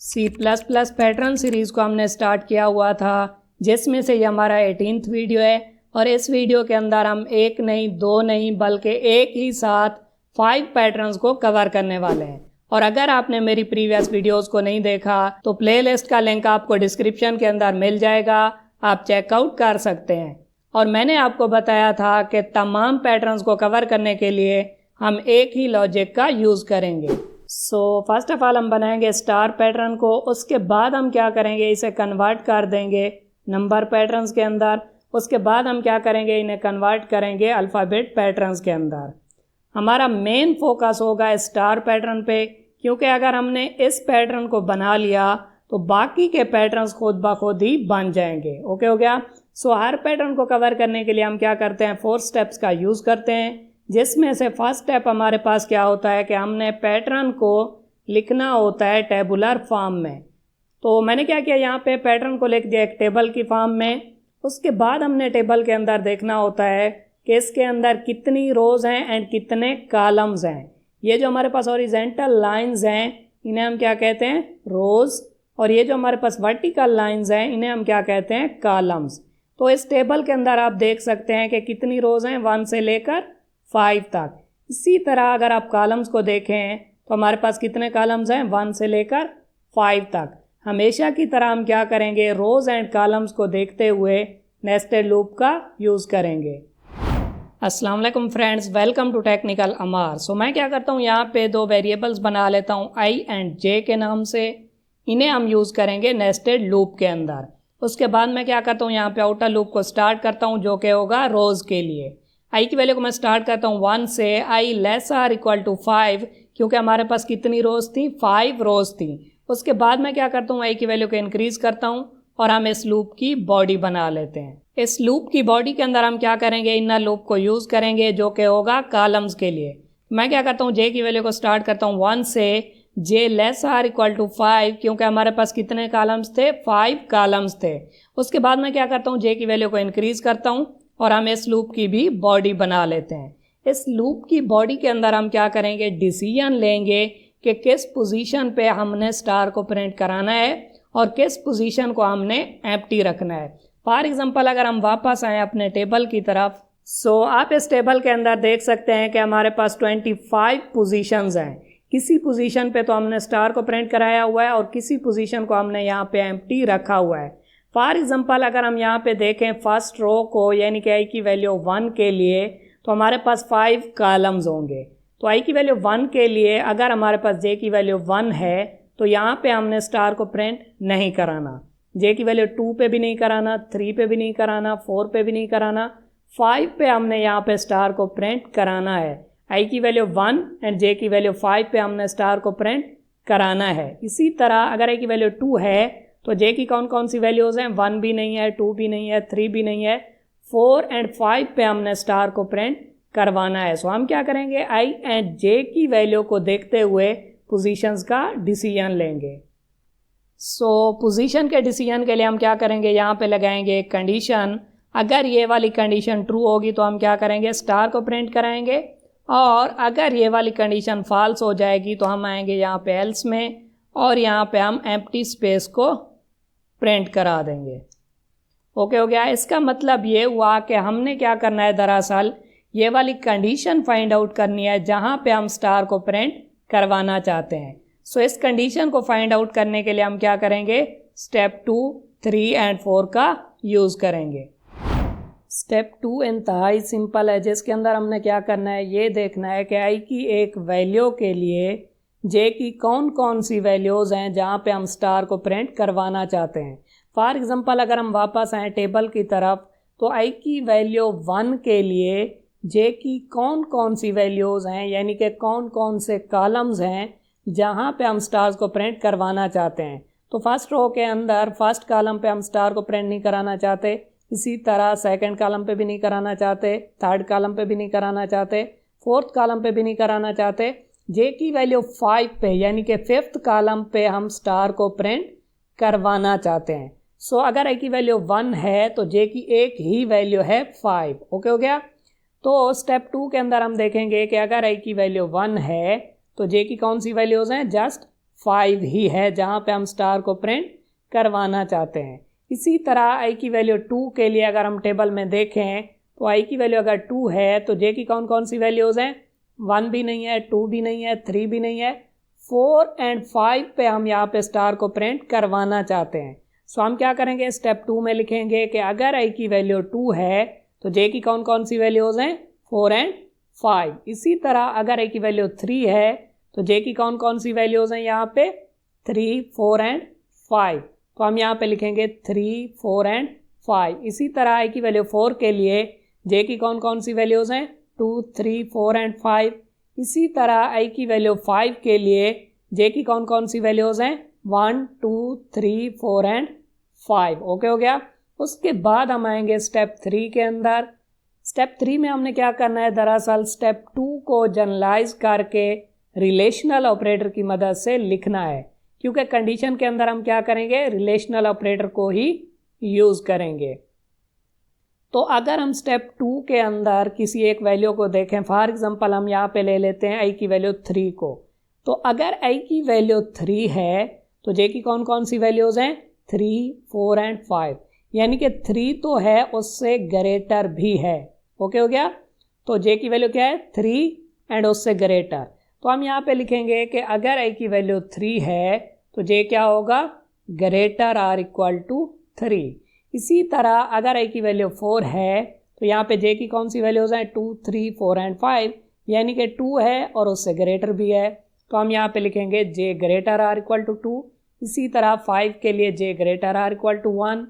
C++ pattern series को हमने start किया हुआ था, जिसमें से ये हमारा 18th वीडियो है। और इस वीडियो के अंदर हम एक नहीं, दो नहीं, बल्कि एक ही साथ 5 पैटर्न्स को कवर करने वाले हैं। और अगर आपने मेरी प्रीवियस वीडियोस को नहीं देखा तो प्लेलिस्ट का लिंक आपको डिस्क्रिप्शन के अंदर मिल जाएगा, आप चेकआउट कर सकते हैं। और मैंने आपको बताया था कि तमाम पैटर्न्स को कवर करने के लिए हम एक ही लॉजिक का यूज़ करेंगे। फर्स्ट ऑफ ऑल हम बनाएंगे स्टार पैटर्न को, उसके बाद हम क्या करेंगे, इसे कन्वर्ट कर देंगे नंबर पैटर्न्स के अंदर। उसके बाद हम क्या करेंगे, इन्हें कन्वर्ट करेंगे अल्फ़ाबेट पैटर्न्स के अंदर। हमारा मेन फोकस होगा स्टार पैटर्न पे, क्योंकि अगर हमने इस पैटर्न को बना लिया तो बाकी के पैटर्न्स खुद ब खुद ही बन जाएंगे। ओके हो गया। हर पैटर्न को कवर करने के लिए हम क्या करते हैं, 4 स्टेप्स का यूज़ करते हैं, जिसमें से फर्स्ट स्टेप हमारे पास क्या होता है कि हमने पैटर्न को लिखना होता है टेबुलर फॉर्म में। तो मैंने क्या किया, यहाँ पे पैटर्न को लिख दिया एक टेबल की फॉर्म में। उसके बाद हमने टेबल के अंदर देखना होता है कि इसके अंदर कितनी रोज़ हैं एंड कितने कॉलम्स हैं। ये जो हमारे पास हॉरिजॉन्टल लाइंस हैं इन्हें हम क्या कहते हैं, रोज़। और ये जो हमारे पास वर्टिकल लाइंस हैं इन्हें हम क्या कहते हैं, कॉलम्स। तो इस टेबल के अंदर आप देख सकते हैं कि कितनी रोज़ हैं, 1 से लेकर 5 तक। इसी तरह अगर आप कॉलम्स को देखें तो हमारे पास कितने कॉलम्स हैं, 1 से लेकर 5 तक। हमेशा की तरह हम क्या करेंगे, रोज़ एंड कॉलम्स को देखते हुए नेस्टेड लूप का यूज़ करेंगे। अस्सलाम वालेकुम फ्रेंड्स, वेलकम टू टेक्निकल अमार। मैं क्या करता हूँ, यहाँ पे 2 वेरिएबल्स बना लेता हूँ i एंड j के नाम से। इन्हें हम यूज़ करेंगे नेस्टेड लूप के अंदर। उसके बाद मैं क्या करता हूँ, यहाँ पे आउटर लूप को स्टार्ट करता हूँ, जो कि होगा रोज़ के लिए। i की वैल्यू को मैं स्टार्ट करता हूँ 1 से, i <= 5, क्योंकि हमारे पास कितनी रोज़ थी, 5 रोज़ थी। उसके बाद मैं क्या करता हूँ, i की वैल्यू को इंक्रीज़ करता हूँ और हम इस लूप की बॉडी बना लेते हैं। इस लूप की बॉडी के अंदर हम क्या करेंगे, इनर लूप को यूज़ करेंगे, जो कि होगा कॉलम्स के लिए। मैं क्या करता हूँ, j की वैल्यू को स्टार्ट करता हूँ 1 से, j <= 5, क्योंकि हमारे पास कितने कॉलम्स थे, 5 कॉलम्स थे। उसके बाद मैं क्या करता हूँ, j की वैल्यू को इंक्रीज़ करता हूँ और हम इस लूप की भी बॉडी बना लेते हैं। इस लूप की बॉडी के अंदर हम क्या करेंगे, डिसीजन लेंगे कि किस पोजीशन पे हमने स्टार को प्रिंट कराना है और किस पोजीशन को हमने एम्प्टी रखना है। फॉर एग्जांपल अगर हम वापस आएँ अपने टेबल की तरफ, आप इस टेबल के अंदर देख सकते हैं कि हमारे पास 25 पोजीशंस हैं। किसी पोजीशन पे तो हमने स्टार को प्रिंट कराया हुआ है और किसी पोजीशन को हमने यहाँ पे एम्प्टी रखा हुआ है। फॉर एग्जांपल अगर हम यहाँ पे देखें फर्स्ट रो को, यानी कि i की वैल्यू 1 के लिए, तो हमारे पास 5 कॉलम्स होंगे। तो i की वैल्यू 1 के लिए अगर हमारे पास j की वैल्यू 1 है तो यहाँ पे हमने स्टार को प्रिंट नहीं कराना। j की वैल्यू 2 पे भी नहीं कराना, 3 पे भी नहीं कराना, 4 पे भी नहीं कराना, 5 पे हमने यहाँ पे स्टार को प्रिंट कराना है। i की वैल्यू 1 एंड j की वैल्यू 5 पे हमने स्टार को प्रिंट कराना है। इसी तरह अगर i की वैल्यू 2 है तो j की कौन कौन सी वैल्यूज़ हैं, 1 भी नहीं है, 2 भी नहीं है, 3 भी नहीं है, 4 एंड 5 पे हमने स्टार को प्रिंट करवाना है। हम क्या करेंगे, i एंड j की वैल्यू को देखते हुए पोजीशंस का डिसीजन लेंगे। पोजीशन के डिसीजन के लिए हम क्या करेंगे, यहाँ पे लगाएंगे एक कंडीशन। अगर ये वाली कंडीशन ट्रू होगी तो हम क्या करेंगे, स्टार को प्रिंट कराएंगे। और अगर ये वाली कंडीशन फॉल्स हो जाएगी तो हम आएंगे यहाँ पे एल्स में और यहाँ पे हम एम्प्टी स्पेस को प्रिंट करा देंगे। ओके हो गया। इसका मतलब ये हुआ कि हमने क्या करना है, दरअसल ये वाली कंडीशन फाइंड आउट करनी है जहाँ पे हम स्टार को प्रिंट करवाना चाहते हैं। इस कंडीशन को फाइंड आउट करने के लिए हम क्या करेंगे, स्टेप 2, 3 एंड 4 का यूज़ करेंगे। स्टेप 2 इंतहाई सिंपल है, जिसके अंदर हमने क्या करना है, ये देखना है कि i की एक वैल्यू के लिए j की कौन कौन सी वैल्यूज़ हैं जहाँ पे हम स्टार को प्रिंट करवाना चाहते हैं। फॉर एग्जांपल अगर हम वापस आएँ टेबल की तरफ, तो i की वैल्यू 1 के लिए j की कौन कौन सी वैल्यूज़ हैं, यानी कि कौन कौन से कॉलम्स हैं जहाँ पे हम स्टार्स को प्रिंट करवाना चाहते हैं। तो फर्स्ट रो के अंदर फर्स्ट कॉलम पे हम स्टार को प्रिंट नहीं कराना चाहते, इसी तरह सेकंड कॉलम पे भी नहीं कराना चाहते, थर्ड कॉलम पे भी नहीं कराना चाहते, फोर्थ कॉलम पे भी नहीं कराना चाहते। j की वैल्यू 5 पे, यानी कि 5th कॉलम पे हम स्टार को प्रिंट करवाना चाहते हैं। अगर i की वैल्यू 1 है तो j की एक ही वैल्यू है 5। ओके हो गया। तो स्टेप 2 के अंदर हम देखेंगे कि अगर i की वैल्यू 1 है तो j की कौन सी वैल्यूज़ हैं, जस्ट 5 ही है जहाँ पे हम स्टार को प्रिंट करवाना चाहते हैं। इसी तरह i की वैल्यू 2 के लिए अगर हम टेबल में देखें तो i की वैल्यू अगर 2 है तो j की कौन कौन सी वैल्यूज़ हैं, 1 भी नहीं है, 2 भी नहीं है, 3 भी नहीं है, 4 एंड 5 पे हम यहाँ पे स्टार को प्रिंट करवाना चाहते हैं। सो हम क्या करेंगे, स्टेप 2 में लिखेंगे कि अगर i की वैल्यू 2 है तो j की कौन कौन सी वैल्यूज़ हैं, 4 एंड 5। इसी तरह अगर i की वैल्यू 3 है तो j की कौन कौन सी वैल्यूज़ हैं यहाँ पे, 3, 4 एंड 5। तो हम यहाँ पे लिखेंगे 3, 4 एंड 5। इसी तरह i की वैल्यू 4 के लिए j की कौन कौन सी वैल्यूज़ हैं, 2, 3, 4 एंड 5। इसी तरह i की वैल्यू 5 के लिए j की कौन कौन सी वैल्यूज़ हैं, 1, 2, 3, 4 एंड 5। ओके हो गया। उसके बाद हम आएंगे स्टेप 3 के अंदर। स्टेप 3 में हमने क्या करना है, दरअसल स्टेप 2 को जनरलाइज करके रिलेशनल ऑपरेटर की मदद से लिखना है, क्योंकि कंडीशन के अंदर हम क्या करेंगे, रिलेशनल ऑपरेटर को ही यूज़ करेंगे। तो अगर हम स्टेप 2 के अंदर किसी एक वैल्यू को देखें, फॉर एग्जांपल हम यहाँ पे ले लेते हैं i की वैल्यू 3 को। तो अगर i की वैल्यू 3 है तो j की कौन कौन सी वैल्यूज़ हैं, 3, 4 एंड 5। यानी कि 3 तो है, उससे ग्रेटर भी है। ओके हो गया। तो j की वैल्यू क्या है, 3 एंड उससे ग्रेटर। तो हम यहाँ पे लिखेंगे कि अगर i की वैल्यू 3 है तो j क्या होगा, ग्रेटर आर इक्वल टू 3। इसी तरह अगर i की वैल्यू 4 है तो यहाँ पे j की कौन सी वैल्यूज़ हैं, 2, 3, 4 एंड 5। यानी कि 2 है और उससे ग्रेटर भी है। तो हम यहाँ पे लिखेंगे j greater or equal to 2। इसी तरह 5 के लिए j greater or equal to 1,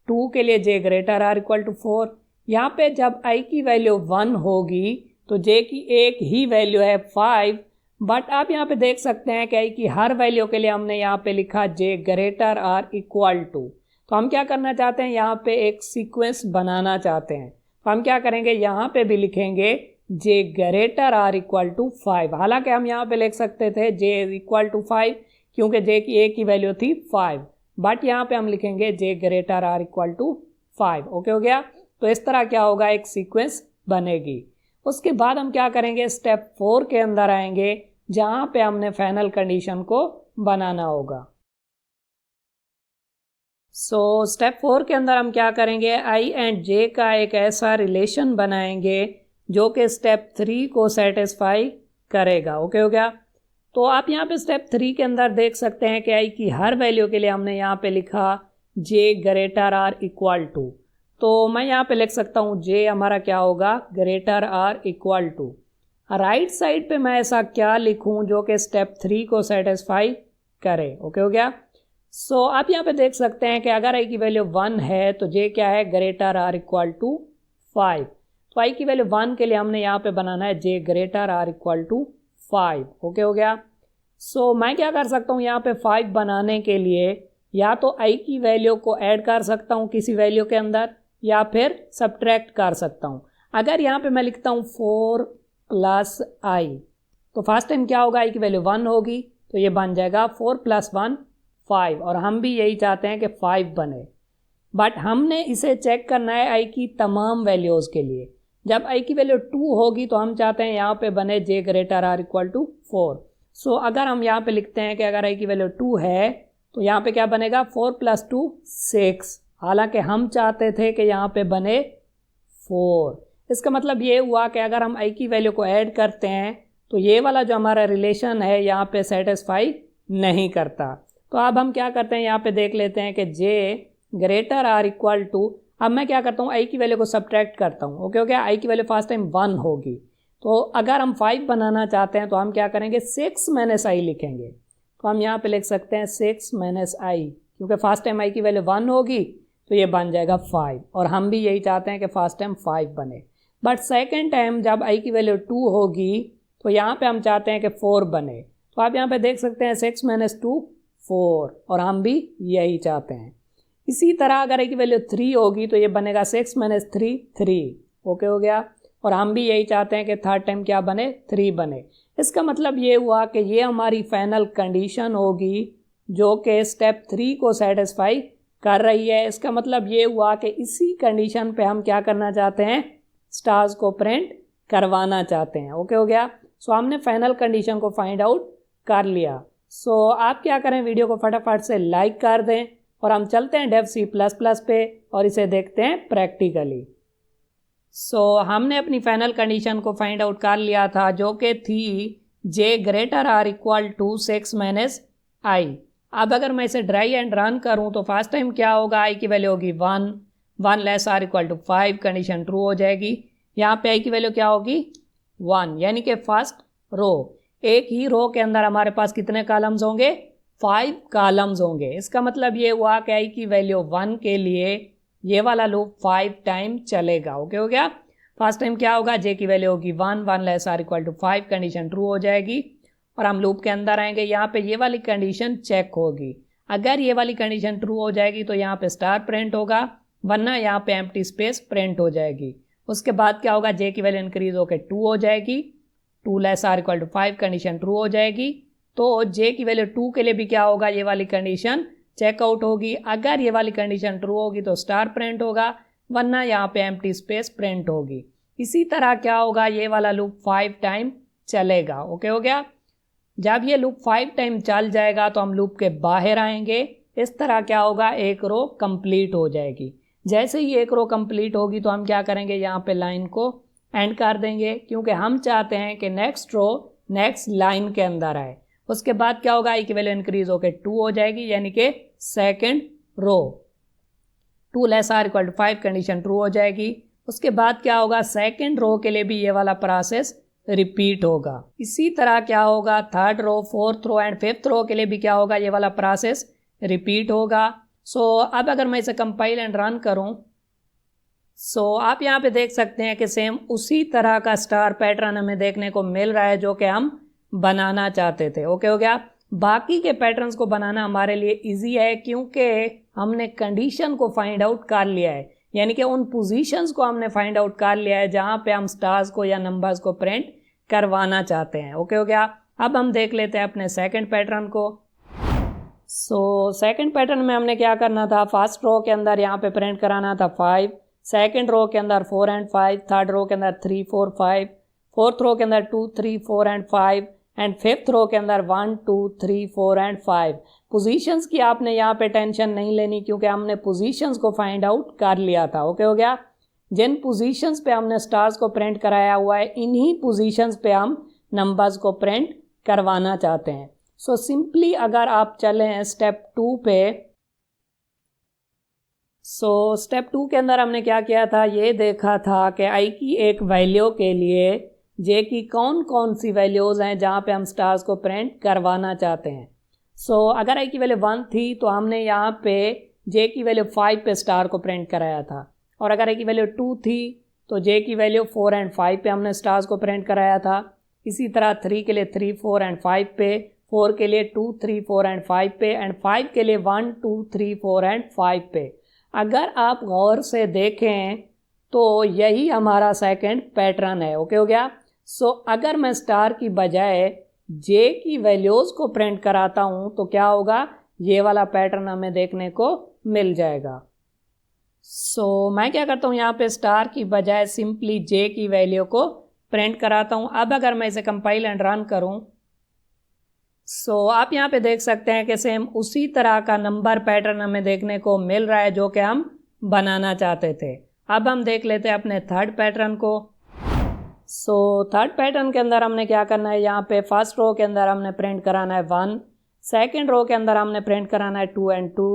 2 के लिए j greater or equal to 4। यहाँ पे जब i की वैल्यू 1 होगी तो j की एक ही वैल्यू है 5, बट आप यहाँ पे देख सकते हैं कि i की हर वैल्यू के लिए हमने यहाँ पे लिखा j greater or equal to. तो हम क्या करना चाहते हैं, यहाँ पे एक सीक्वेंस बनाना चाहते हैं। तो हम क्या करेंगे, यहाँ पे भी लिखेंगे j greater or equal to 5। हालांकि हम यहाँ पे लिख सकते थे j इक्वल टू 5 क्योंकि j की एक ही वैल्यू थी 5, बट यहाँ पे हम लिखेंगे j greater or equal to 5। Okay हो गया। तो इस तरह क्या होगा, एक सीक्वेंस बनेगी। उसके बाद हम क्या करेंगे, स्टेप 4 के अंदर आएंगे जहाँ पे हमने फाइनल कंडीशन को बनाना होगा। स्टेप 4 के अंदर हम क्या करेंगे, i एंड j का एक ऐसा रिलेशन बनाएंगे जो कि स्टेप 3 को सेटिस्फाई करेगा। ओके हो गया। तो आप यहाँ पे स्टेप 3 के अंदर देख सकते हैं कि i की हर वैल्यू के लिए हमने यहाँ पे लिखा j greater or equal to. तो मैं यहाँ पे लिख सकता हूँ j हमारा क्या होगा, greater or equal to. Right side पे मैं ऐसा क्या लिखूँ जो कि स्टेप 3 को सेटिस्फाई करे। ओके हो गया। आप यहाँ पे देख सकते हैं कि अगर i की वैल्यू 1 है तो j क्या है, ग्रेटर आर इक्वल टू 5। तो i की वैल्यू 1 के लिए हमने यहाँ पे बनाना है j greater or equal to 5। Okay हो गया। मैं क्या कर सकता हूँ, यहाँ पे 5 बनाने के लिए या तो i की वैल्यू को ऐड कर सकता हूँ किसी वैल्यू के अंदर या फिर सब्ट्रैक्ट कर सकता हूँ। अगर यहाँ पे मैं लिखता हूँ 4 प्लस i, तो फर्स्ट टाइम क्या होगा, i की वैल्यू 1 होगी तो ये बन जाएगा 4 प्लस 1 5, और हम भी यही चाहते हैं कि 5 बने। बट हमने इसे चेक करना है i की तमाम वैल्यूज़ के लिए। जब i की वैल्यू 2 होगी तो हम चाहते हैं यहाँ पे बने j greater or equal to 4। अगर हम यहाँ पे लिखते हैं कि अगर i की वैल्यू 2 है तो यहाँ पे क्या बनेगा, 4 प्लस 2 6। हालांकि हम चाहते थे कि यहाँ पे बने 4। इसका मतलब ये हुआ कि अगर हम i की वैल्यू को ऐड करते हैं तो ये वाला जो हमारा रिलेशन है यहाँ पे सेटिस्फाई नहीं करता। तो अब हम क्या करते हैं, यहाँ पे देख लेते हैं कि j greater or equal to, अब मैं क्या करता हूँ, i की वैल्यू को सब्ट्रैक्ट करता हूँ। ओके हो गया। i की वैल्यू फर्स्ट टाइम 1 होगी, तो अगर हम 5 बनाना चाहते हैं तो हम क्या करेंगे, 6 माइनस i लिखेंगे। तो हम यहाँ पे लिख सकते हैं 6 माइनस i, क्योंकि फर्स्ट टाइम i की वैल्यू 1 होगी तो ये बन जाएगा 5, और हम भी यही चाहते हैं कि फर्स्ट टाइम 5 बने। बट सेकेंड टाइम जब i की वैल्यू 2 होगी तो यहाँ पे हम चाहते हैं कि 4 बने। तो आप यहाँ पे देख सकते हैं 6 माइनस 2 4, और हम भी यही चाहते हैं। इसी तरह अगर i की वैल्यू 3 होगी तो ये बनेगा 6 माइनस 3 3। ओके हो गया। और हम भी यही चाहते हैं कि थर्ड टाइम क्या बने, 3 बने। इसका मतलब ये हुआ कि ये हमारी फाइनल कंडीशन होगी जो कि स्टेप 3 को सेटिस्फाई कर रही है। इसका मतलब ये हुआ कि इसी कंडीशन पे हम क्या करना चाहते हैं, स्टार्स को प्रिंट करवाना चाहते हैं। ओके हो गया। हमने फाइनल कंडीशन को फाइंड आउट कर लिया। आप क्या करें, वीडियो को फटाफट से लाइक कर दें और हम चलते हैं डेव C++ पे और इसे देखते हैं प्रैक्टिकली। हमने अपनी फाइनल कंडीशन को फाइंड आउट कर लिया था जो कि थी j greater or equal to 6 minus I। अब अगर मैं इसे ड्राई एंड रन करूं तो फर्स्ट टाइम क्या होगा, i की वैल्यू होगी 1 less or equal to 5, condition true हो जाएगी। यहाँ पे i की वैल्यू क्या होगी 1, यानी कि फर्स्ट रो, एक ही रो के अंदर हमारे पास कितने कॉलम्स होंगे, 5 कॉलम्स होंगे। इसका मतलब ये हुआ कि i की वैल्यू 1 के लिए ये वाला लूप 5 टाइम चलेगा। ओके हो गया। फर्स्ट टाइम क्या होगा, j की वैल्यू होगी 1 less or equal to 5, condition true हो जाएगी और हम लूप के अंदर आएंगे। यहाँ पे ये वाली कंडीशन चेक होगी, अगर ये वाली कंडीशन ट्रू हो जाएगी तो यहाँ पे स्टार प्रिंट होगा, वरना यहाँ पे एम्प्टी स्पेस प्रिंट हो जाएगी। उसके बाद क्या होगा, j की वैल्यू इंक्रीज होकर 2 हो जाएगी, 2 less or equal to 5, condition true हो जाएगी। तो j की वैल्यू 2 के लिए भी क्या होगा, ये वाली कंडीशन चेकआउट होगी। अगर ये वाली कंडीशन ट्रू होगी तो स्टार प्रिंट होगा, वरना यहाँ पे एम्प्टी स्पेस प्रिंट होगी। इसी तरह क्या होगा, ये वाला लूप 5 टाइम चलेगा। ओके हो गया। जब ये लूप 5 टाइम चल जाएगा तो हम लूप के बाहर आएंगे। इस तरह क्या होगा, एक रो कंप्लीट हो जाएगी। जैसे ही एक रो कंप्लीट होगी तो हम क्या करेंगे, यहाँ पे लाइन को एंड कर देंगे, क्योंकि हम चाहते हैं कि नेक्स्ट रो नेक्स्ट लाइन के अंदर आए। उसके बाद क्या होगा, i की वैल्यू इंक्रीज होकर 2 हो जाएगी, यानी कि second row, 2 less or equal to 5, condition true हो जाएगी। उसके बाद क्या होगा, सेकेंड रो के लिए भी ये वाला प्रोसेस रिपीट होगा। इसी तरह क्या होगा, third row, fourth row and fifth row के लिए भी क्या होगा, ये वाला प्रोसेस रिपीट होगा। अब अगर मैं इसे कंपाइल एंड रन करूं आप यहाँ पे देख सकते हैं कि सेम उसी तरह का स्टार पैटर्न हमें देखने को मिल रहा है जो कि हम बनाना चाहते थे। ओके हो गया। बाकी के पैटर्न्स को बनाना हमारे लिए इजी है, क्योंकि हमने कंडीशन को फाइंड आउट कर लिया है, यानी कि उन पोजीशंस को हमने फाइंड आउट कर लिया है जहां पे हम स्टार्स को या नंबर्स को प्रिंट करवाना चाहते हैं। ओके हो गया। अब हम देख लेते हैं अपने सेकंड पैटर्न को। सेकंड पैटर्न में हमने क्या करना था, फर्स्ट रो के अंदर यहाँ पे प्रिंट कराना था 5, सेकंड रो के अंदर 4 एंड 5, थर्ड रो के अंदर 3 4 5, फोर्थ रो के अंदर 2 3 4 एंड 5 एंड फिफ्थ रो के अंदर 1 2 3 4 एंड 5। पोजीशंस की आपने यहाँ पे टेंशन नहीं लेनी, क्योंकि हमने पोजीशंस को फाइंड आउट कर लिया था। ओके हो गया। जिन पोजीशंस पे हमने स्टार्स को प्रिंट कराया हुआ है, इन्हीं पोजीशंस पे हम नंबर्स को प्रिंट करवाना चाहते हैं। सिंपली अगर आप चलें स्टेप 2 पे, स्टेप 2 के अंदर हमने क्या किया था, ये देखा था कि i की एक वैल्यू के लिए j की कौन कौन सी वैल्यूज़ हैं जहाँ पे हम स्टार्स को प्रिंट करवाना चाहते हैं। अगर i की वैल्यू 1 थी तो हमने यहाँ पे j की वैल्यू 5 पे स्टार को प्रिंट कराया था, और अगर i की वैल्यू 2 थी तो j की वैल्यू 4 एंड 5 पे हमने स्टार्स को प्रिंट कराया था। इसी तरह 3 के लिए 3 4 एंड 5 पे, 4 के लिए 2 3 4 एंड 5 पे, एंड 5 के लिए 1 2 3 4 एंड 5 पे। अगर आप गौर से देखें तो यही हमारा सेकंड पैटर्न है। ओके हो गया। अगर मैं स्टार की बजाय j की वैल्यूज़ को प्रिंट कराता हूं तो क्या होगा, ये वाला पैटर्न हमें देखने को मिल जाएगा। मैं क्या करता हूं, यहाँ पे स्टार की बजाय सिंपली j की वैल्यू को प्रिंट कराता हूं। अब अगर मैं इसे कंपाइल एंड रन करूं आप यहाँ पे देख सकते हैं कि सेम उसी तरह का नंबर पैटर्न हमें देखने को मिल रहा है जो कि हम बनाना चाहते थे। अब हम देख लेते हैं अपने थर्ड पैटर्न को। थर्ड पैटर्न के अंदर हमने क्या करना है, यहाँ पे फर्स्ट रो के अंदर हमने प्रिंट कराना है 1, सेकंड रो के अंदर हमने प्रिंट कराना है 2 एंड 2,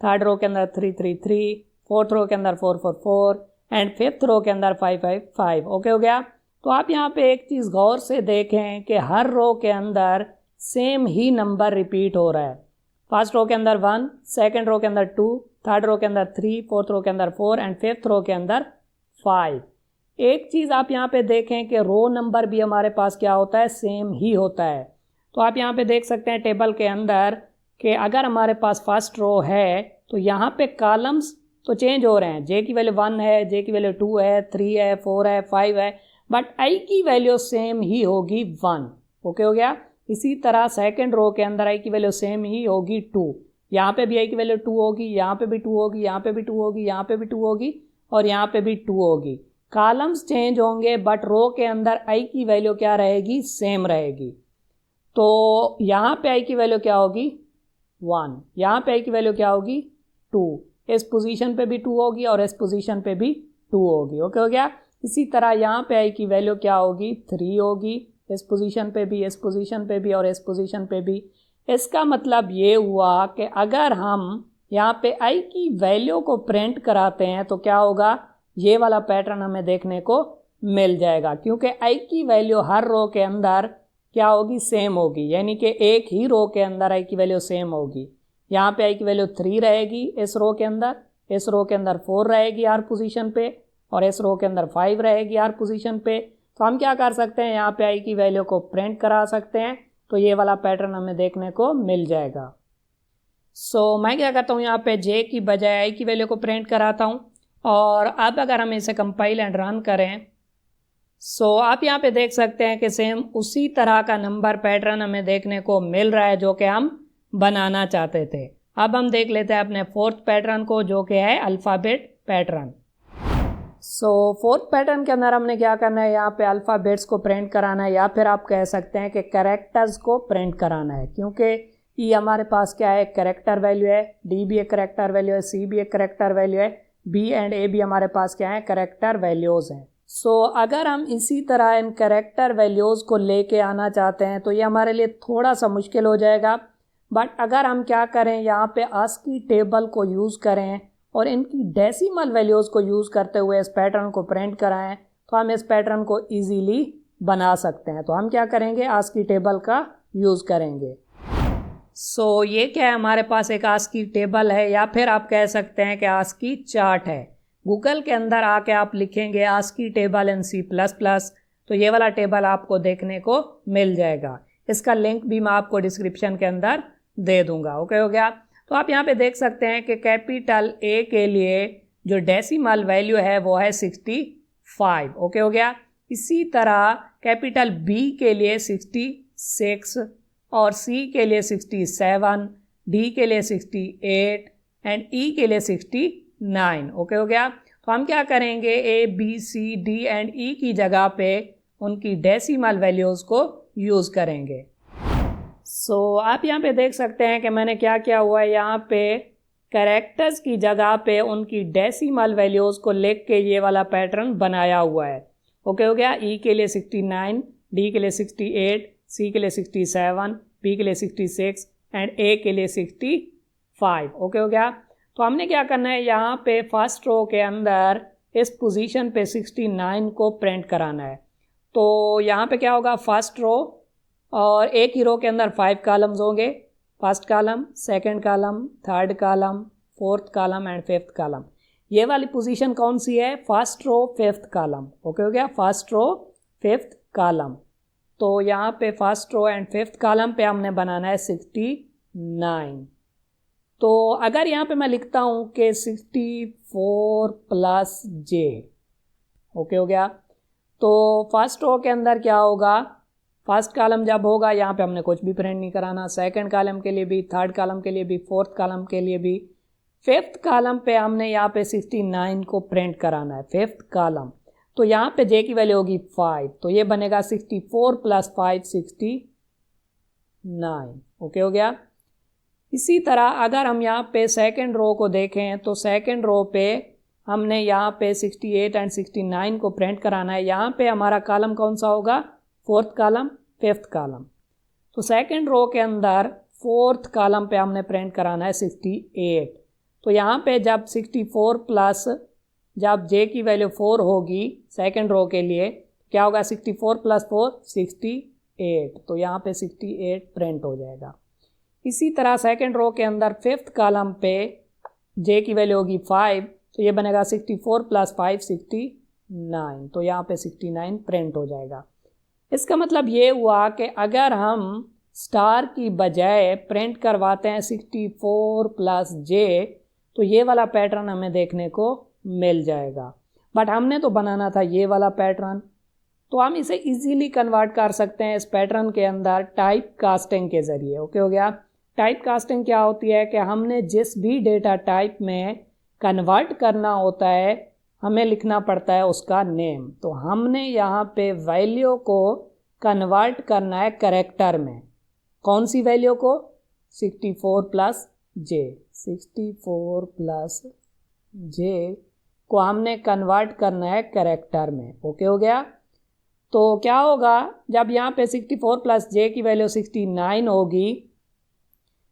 थर्ड रो के अंदर 3 3 3, फोर्थ रो के अंदर 4 4 4 एंड फिफ्थ रो के अंदर 5 5 5। ओके हो गया। तो आप यहाँ पे एक चीज़ गौर से देखें कि हर रो के अंदर सेम ही नंबर रिपीट हो रहा है। फर्स्ट रो के अंदर 1, सेकंड रो के अंदर 2, थर्ड रो के अंदर 3, फोर्थ रो के अंदर 4 एंड फिफ्थ रो के अंदर 5। एक चीज़ आप यहाँ पे देखें कि रो नंबर भी हमारे पास क्या होता है, सेम ही होता है। तो आप यहाँ पे देख सकते हैं टेबल के अंदर कि अगर हमारे पास फर्स्ट रो है तो यहाँ पे कॉलम्स तो चेंज हो रहे हैं। j की वैल्यू 1 है, j की वैल्यू 2 है, 3 है, 4 है, 5 है, बट i की वैल्यू सेम ही होगी 1। ओके हो गया। इसी तरह सेकंड रो के अंदर i की वैल्यू सेम ही होगी 2। यहाँ पे भी i की वैल्यू 2 होगी, यहाँ पे भी 2 होगी, यहाँ पे भी 2 होगी, यहाँ पे भी 2 होगी और यहाँ पे भी 2 होगी। कॉलम्स चेंज होंगे बट रो के अंदर i की वैल्यू क्या रहेगी, सेम रहेगी। तो यहाँ पे आई की वैल्यू क्या होगी 1, यहाँ पे आई की वैल्यू क्या होगी 2, इस पोजीशन पे भी 2 होगी और इस पोजीशन पे भी 2 होगी। ओके हो गया। इसी तरह यहाँ पे आई की वैल्यू क्या होगी 3 होगी, इस पोजीशन पे भी, इस पोजीशन पे भी और इस पोजीशन पे भी। इसका मतलब ये हुआ कि अगर हम यहाँ पे आई की वैल्यू को प्रिंट कराते हैं तो क्या होगा, ये वाला पैटर्न हमें देखने को मिल जाएगा, क्योंकि आई की वैल्यू हर रो के अंदर क्या होगी सेम होगी, यानी कि एक ही रो के अंदर आई की वैल्यू सेम होगी। यहाँ पे आई की वैल्यू 3 रहेगी इस रो के अंदर, इस रो के अंदर 4 रहेगी हर पोजीशन पे और इस रो के अंदर 5 रहेगी हर पोजीशन पे। तो हम क्या कर सकते हैं, यहाँ पे आई की वैल्यू को प्रिंट करा सकते हैं, तो ये वाला पैटर्न हमें देखने को मिल जाएगा। मैं क्या करता हूँ, यहाँ पे जे की बजाय आई की वैल्यू को प्रिंट कराता हूँ। और अब अगर हम इसे कंपाइल एंड रन करें, आप यहाँ पे देख सकते हैं कि सेम उसी तरह का नंबर पैटर्न हमें देखने को मिल रहा है जो कि हम बनाना चाहते थे। अब हम देख लेते हैं अपने फोर्थ पैटर्न को, जो कि है अल्फ़ाबेट पैटर्न। फोर्थ पैटर्न के अंदर हमने क्या करना है, यहाँ पे अल्फ़ाबेट्स को प्रिंट कराना है, या फिर आप कह सकते हैं कि कैरेक्टर्स को प्रिंट कराना है, क्योंकि ये हमारे पास क्या है, कैरेक्टर वैल्यू है, डी भी एक कैरेक्टर वैल्यू है, सी भी एक कैरेक्टर वैल्यू है, बी एंड ए भी हमारे पास क्या है, कैरेक्टर वैल्यूज़ हैं। अगर हम इसी तरह इन कैरेक्टर वैल्यूज़ को लेके आना चाहते हैं तो ये हमारे लिए थोड़ा सा मुश्किल हो जाएगा। बट अगर हम क्या करें, यहाँ पे आस्की टेबल को यूज़ करें और इनकी डेसिमल वैल्यूज़ को यूज़ करते हुए इस पैटर्न को प्रिंट कराएं, तो हम इस पैटर्न को ईजीली बना सकते हैं। तो हम क्या करेंगे, आस्की टेबल का यूज़ करेंगे। ये क्या है, हमारे पास एक आस्की टेबल है, या फिर आप कह सकते हैं कि आस्की चार्ट है। गूगल के अंदर आके आप लिखेंगे आस्की टेबल इन C++, तो ये वाला टेबल आपको देखने को मिल जाएगा। इसका लिंक भी मैं आपको डिस्क्रिप्शन के अंदर दे दूंगा। ओके हो गया। तो आप यहाँ पे देख सकते हैं कि कैपिटल ए के लिए जो डेसिमल वैल्यू है वो है 65। ओके हो गया। इसी तरह कैपिटल बी के लिए 66 और सी के लिए 67, डी के लिए 68 एंड ई के लिए 69। ओके हो गया। तो हम क्या करेंगे, A B C D and E की जगह पे उनकी डेसिमल वैल्यूज़ को यूज़ करेंगे। आप यहाँ पे देख सकते हैं कि मैंने क्या किया हुआ है, यहाँ पे कैरेक्टर्स की जगह पे उनकी डेसिमल वैल्यूज़ को लिख के ये वाला पैटर्न बनाया हुआ है। ओके हो गया। ई के लिए 69, डी के लिए 68, सी के लिए 67, बी के लिए 66 एंड ए के लिए 65। ओके हो गया। तो हमने क्या करना है, यहाँ पे फर्स्ट रो के अंदर इस पोजीशन पे 69 को प्रिंट कराना है। तो यहाँ पे क्या होगा, फर्स्ट रो और एक ही रो के अंदर 5 कॉलम्स होंगे, first column, second column, third column, fourth column and fifth column. ये वाली पोजीशन कौन सी है, first row fifth column. Okay हो गया, फर्स्ट रो फिफ्थ कॉलम। तो यहाँ पे first row and fifth column पे हमने बनाना है 69। तो अगर यहाँ पे मैं लिखता हूँ कि 64 प्लस जे, ओके हो गया, तो फर्स्ट रो के अंदर क्या होगा, फर्स्ट कॉलम जब होगा यहाँ पे हमने कुछ भी प्रिंट नहीं कराना, सेकंड कॉलम के लिए भी, थर्ड कॉलम के लिए भी, फोर्थ कॉलम के लिए भी, फिफ्थ कॉलम पे हमने यहाँ पे 69 को प्रिंट कराना है, फिफ्थ कॉलम। तो यहाँ पे जे की वैल्यू होगी 5, तो ये बनेगा 64 प्लस 5 69। ओके हो गया। इसी तरह अगर हम यहाँ पे सेकंड रो को देखें तो सेकंड रो पे हमने यहाँ पे 68 एंड 69 को प्रिंट कराना है। यहाँ पे हमारा कॉलम कौन सा होगा, फोर्थ कॉलम, फिफ्थ कॉलम। तो सेकंड रो के अंदर फोर्थ कॉलम पे हमने प्रिंट कराना है 68। तो यहाँ पे जब 64 प्लस जब जे की वैल्यू 4 होगी सेकंड रो के लिए, क्या होगा, 64 प्लस 4 68। तो यहाँ पे 68 प्रिंट हो जाएगा। इसी तरह सेकंड रो के अंदर फिफ्थ कॉलम पे जे की वैल्यू होगी 5, तो ये बनेगा 64 प्लस 5 69। तो यहाँ पे 69 प्रिंट हो जाएगा। इसका मतलब ये हुआ कि अगर हम स्टार की बजाय प्रिंट करवाते हैं 64 प्लस जे, तो ये वाला पैटर्न हमें देखने को मिल जाएगा। बट हमने तो बनाना था ये वाला पैटर्न, तो हम इसे इजीली कन्वर्ट कर सकते हैं इस पैटर्न के अंदर टाइप कास्टिंग के ज़रिए। ओके हो गया। टाइप कास्टिंग क्या होती है कि हमने जिस भी डेटा टाइप में कन्वर्ट करना होता है हमें लिखना पड़ता है उसका नेम। तो हमने यहाँ पे वैल्यू को कन्वर्ट करना है कैरेक्टर में। कौन सी वैल्यू को? 64 प्लस जे, 64 प्लस जे को हमने कन्वर्ट करना है कैरेक्टर में। ओके हो गया। तो क्या होगा, जब यहाँ पे 64 प्लस जे की वैल्यू 69 होगी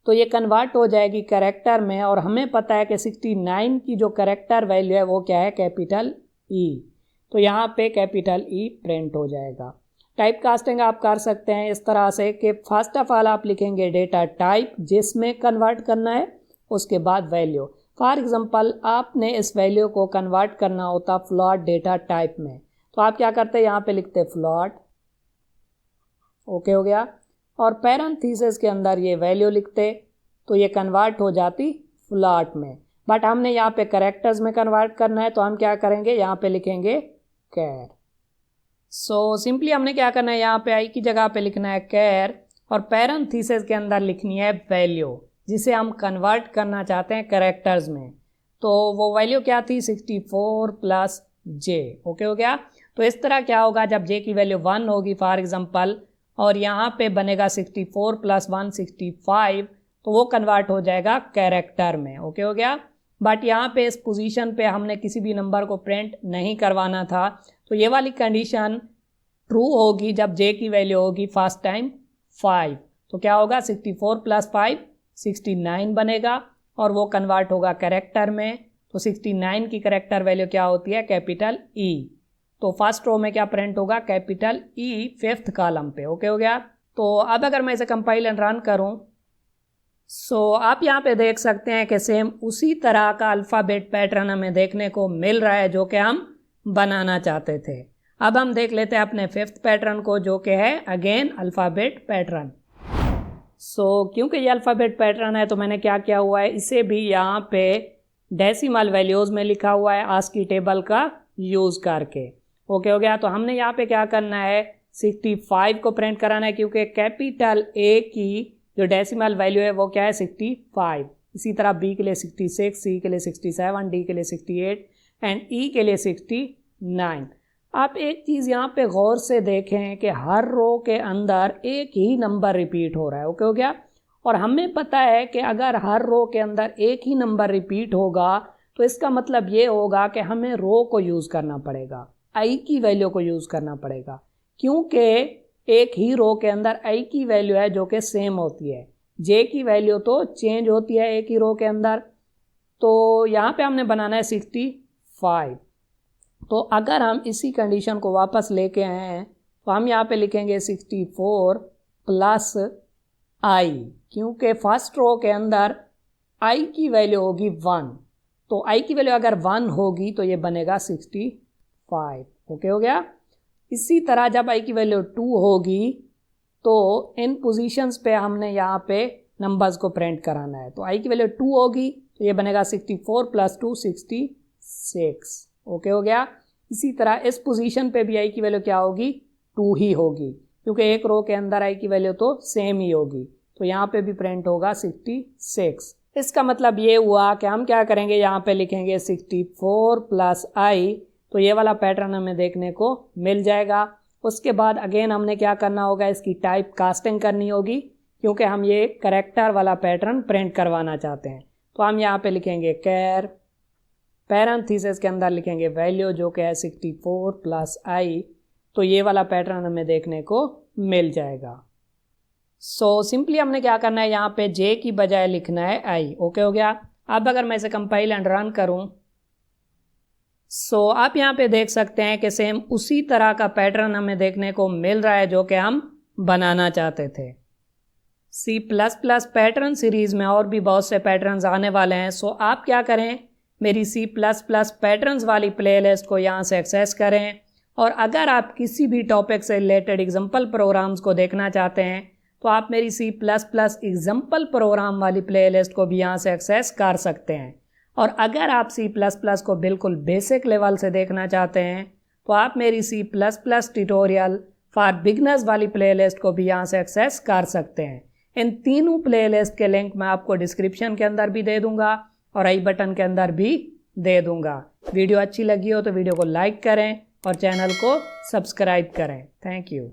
तो ये कन्वर्ट हो जाएगी कैरेक्टर में, और हमें पता है कि 69 की जो कैरेक्टर वैल्यू है वो क्या है? Capital E. तो यहाँ पे कैपिटल ई प्रिंट हो जाएगा। टाइप कास्टिंग आप कर सकते हैं इस तरह से कि फर्स्ट ऑफ ऑल आप लिखेंगे डेटा टाइप जिसमें कन्वर्ट करना है, उसके बाद वैल्यू। फॉर एग्जांपल आपने इस वैल्यू को कन्वर्ट करना होता फ्लोट डेटा टाइप में, तो आप क्या करते हैं? यहाँ पे लिखते फ्लोट। ओके हो गया। और पैरेंथेसिस के अंदर ये वैल्यू लिखते, तो ये कन्वर्ट हो जाती फ्लोट में। बट हमने यहाँ पे कैरेक्टर्स में कन्वर्ट करना है, तो हम क्या करेंगे? यहाँ पे लिखेंगे कैर। सो सिंपली हमने क्या करना है? यहाँ पे आई की जगह पे लिखना है कैर, और पैरेंथेसिस के अंदर लिखनी है वैल्यू जिसे हम कन्वर्ट करना चाहते हैं कैरेक्टर्स में। तो वो वैल्यू क्या थी? 64 प्लस जे। ओके हो गया। तो इस तरह क्या होगा, जब जे की वैल्यू 1 होगी फॉर एग्जांपल, और यहाँ पे बनेगा 64 प्लस 1 65, तो वो कन्वर्ट हो जाएगा कैरेक्टर में। ओके हो गया। बट यहाँ पे इस पोजीशन पे हमने किसी भी नंबर को प्रिंट नहीं करवाना था, तो ये वाली कंडीशन ट्रू होगी जब जे की वैल्यू होगी फर्स्ट टाइम 5। तो क्या होगा? 64 प्लस 5 69 बनेगा, और वो कन्वर्ट होगा कैरेक्टर में। तो 69 की कैरेक्टर वैल्यू क्या होती है? Capital E. तो फर्स्ट रो में क्या प्रिंट होगा? कैपिटल ई, फिफ्थ कॉलम पे। ओके हो गया। तो अब अगर मैं इसे कंपाइल एंड रन करूं, सो आप यहाँ पे देख सकते हैं कि सेम उसी तरह का अल्फ़ाबेट पैटर्न हमें देखने को मिल रहा है जो कि हम बनाना चाहते थे। अब हम देख लेते हैं अपने फिफ्थ पैटर्न को, जो कि है अगेन अल्फ़ाबेट पैटर्न। सो क्योंकि ये अल्फ़ाबेट पैटर्न है, तो मैंने क्या किया हुआ है, इसे भी यहाँ पे डेसिमल वैल्यूज़ में लिखा हुआ है आस्की टेबल का यूज़ करके। ओके हो गया। तो हमने यहाँ पे क्या करना है? 65 को प्रिंट कराना है, क्योंकि कैपिटल ए की जो डेसिमल वैल्यू है वो क्या है? 65। इसी तरह बी के लिए 66, सी के लिए 67, डी के लिए 68 एंड ई के लिए 69। आप एक चीज़ यहाँ पे गौर से देखें कि हर रो के अंदर एक ही नंबर रिपीट हो रहा है। ओके हो गया। और हमें पता है कि अगर हर रो के अंदर एक ही नंबर रिपीट होगा तो इसका मतलब ये होगा कि हमें रो को यूज़ करना पड़ेगा, आई की वैल्यू को यूज़ करना पड़ेगा, क्योंकि एक ही रो के अंदर आई की वैल्यू है जो कि सेम होती है, जे की वैल्यू तो चेंज होती है एक ही रो के अंदर। तो यहाँ पे हमने बनाना है 65। तो अगर हम इसी कंडीशन को वापस लेके आए हैं, तो हम यहाँ पे लिखेंगे 64 प्लस आई, क्योंकि फर्स्ट रो के अंदर आई की वैल्यू होगी 1। तो आई की वैल्यू अगर 1 होगी तो ये बनेगा 65। ओके हो गया। इसी तरह जब आई की वैल्यू 2 होगी तो इन पोजीशंस पे हमने यहाँ पे नंबर्स को प्रिंट कराना है। तो आई की वैल्यू 2 होगी तो ये बनेगा 64 प्लस 2 66। ओके हो गया। इसी तरह इस पोजीशन पे भी आई की वैल्यू क्या होगी? 2 ही होगी, क्योंकि एक रो के अंदर आई की वैल्यू तो सेम ही होगी। तो यहाँ पे भी प्रिंट होगा 66। इसका मतलब ये हुआ कि हम क्या करेंगे, यहाँ पे लिखेंगे 64 प्लस आई, तो ये वाला पैटर्न हमें देखने को मिल जाएगा। उसके बाद अगेन हमने क्या करना होगा, इसकी टाइप कास्टिंग करनी होगी, क्योंकि हम ये करेक्टर वाला पैटर्न प्रिंट करवाना चाहते हैं। तो हम यहाँ पे लिखेंगे कैर, पैरेंथेसिस के अंदर लिखेंगे वैल्यू जो कि है 64 प्लस आई, तो ये वाला पैटर्न हमें देखने को मिल जाएगा। सो सिंपली हमने क्या करना है, यहाँ पे जे की बजाय लिखना है आई। ओके हो गया। अब अगर मैं इसे कंपाइल एंड रन करूँ, सो आप यहाँ पे देख सकते हैं कि सेम उसी तरह का पैटर्न हमें देखने को मिल रहा है जो कि हम बनाना चाहते थे। C++ पैटर्न सीरीज़ में और भी बहुत से पैटर्न्स आने वाले हैं। सो आप क्या करें, मेरी C++ पैटर्न्स वाली प्लेलिस्ट को यहाँ से एक्सेस करें, और अगर आप किसी भी टॉपिक से रिलेटेड एग्जाम्पल प्रोग्राम्स को देखना चाहते हैं तो आप मेरी C++ एग्जाम्पल प्रोग्राम वाली प्लेलिस्ट को भी यहाँ से एक्सेस कर सकते हैं। और अगर आप C++ को बिल्कुल बेसिक लेवल से देखना चाहते हैं तो आप मेरी C++ ट्यूटोरियल फॉर बिगनर्स वाली प्लेलिस्ट को भी यहाँ से एक्सेस कर सकते हैं। इन तीनों प्लेलिस्ट के लिंक मैं आपको डिस्क्रिप्शन के अंदर भी दे दूंगा और आई बटन के अंदर भी दे दूंगा। वीडियो अच्छी लगी हो तो वीडियो को लाइक करें और चैनल को सब्सक्राइब करें। Thank you.